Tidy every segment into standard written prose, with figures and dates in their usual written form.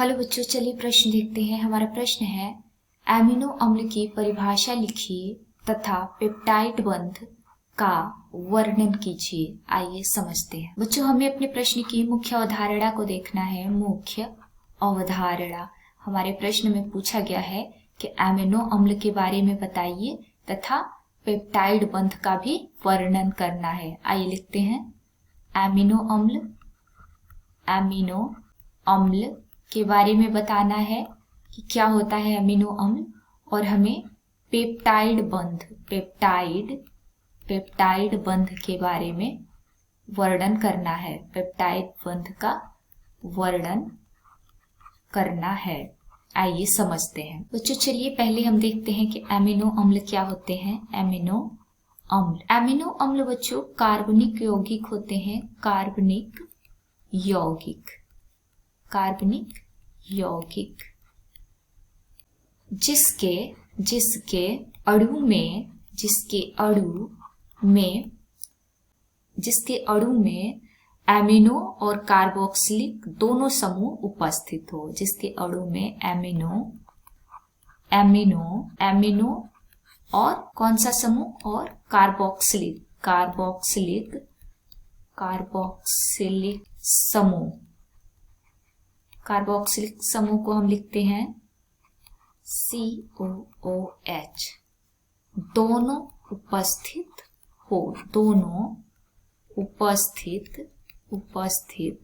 Hello बच्चों, चलिए प्रश्न देखते हैं। हमारा प्रश्न है एमिनो अम्ल की परिभाषा लिखिए तथा पेप्टाइड बंध का वर्णन कीजिए। आइए समझते हैं। बच्चों, हमें अपने प्रश्न की मुख्य अवधारणा को देखना है। मुख्य अवधारणा हमारे प्रश्न में पूछा गया है कि एमिनो अम्ल के बारे में बताइए तथा पेप्टाइड बंध का भी वर्णन करना है। आइए लिखते हैं। एमिनो अम्ल के बारे में बताना है कि क्या होता है एमिनो अम्ल, और हमें पेप्टाइड बंध के बारे में वर्णन करना है। पेप्टाइड बंध का वर्णन करना है। आइए समझते हैं। बच्चों, चलिए पहले हम देखते हैं कि एमिनो अम्ल क्या होते हैं। एमिनो अम्ल बच्चों कार्बनिक यौगिक होते हैं। कार्बनिक यौगिक जिसके अणु में एमिनो और कार्बोक्सिलिक दोनों समूह उपस्थित हो। जिसके अणु में एमिनो और कौन सा समूह, और कार्बोक्सिलिक समूह को हम लिखते हैं COOH। दोनों उपस्थित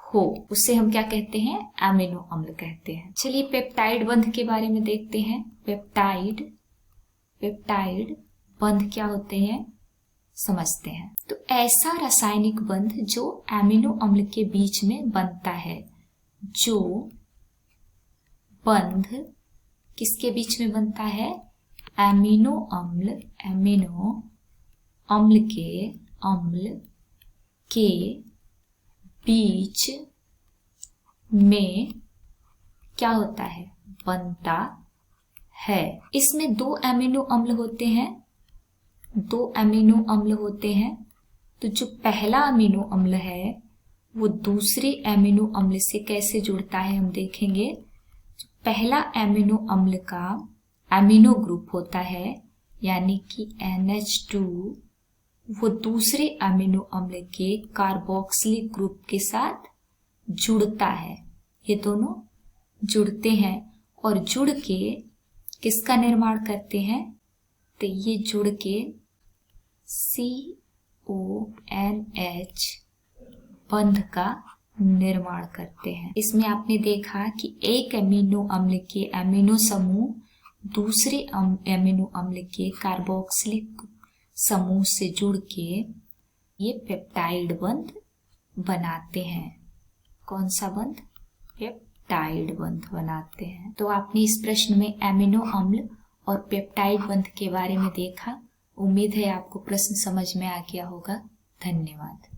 हो उसे हम क्या कहते हैं? एमिनो अम्ल कहते हैं। चलिए पेप्टाइड बंध के बारे में देखते हैं। पेप्टाइड बंध क्या होते हैं समझते हैं। तो ऐसा रासायनिक बंध जो एमिनो अम्ल के बीच में बनता है। जो बंध किसके बीच में बनता है? एमिनो अम्ल के बीच में क्या होता है? बनता है। इसमें दो एमिनो अम्ल होते हैं। तो जो पहला अमीनो अम्ल है वो दूसरे एमिनो अम्ल से कैसे जुड़ता है हम देखेंगे। पहला एमिनो अम्ल का एमिनो ग्रुप होता है, यानी कि NH2, वो दूसरे एमिनो अम्ल के कार्बोक्सिलिक ग्रुप के साथ जुड़ता है। ये दोनों जुड़ते हैं और जुड़ के किसका निर्माण करते हैं? तो ये जुड़ के CONH बंध का निर्माण करते हैं। इसमें आपने देखा कि एक एमिनो अम्ल के एमिनो समूह दूसरे एमिनो अम्ल के कार्बोक्सिलिक समूह से जुड़ के ये पेप्टाइड बंध बनाते हैं। कौन सा बंध? पेप्टाइड बंध बनाते हैं। तो आपने इस प्रश्न में एमिनो अम्ल और पेप्टाइड बंध के बारे में देखा। उम्मीद है आपको प्रश्न समझ में आ गया होगा। धन्यवाद।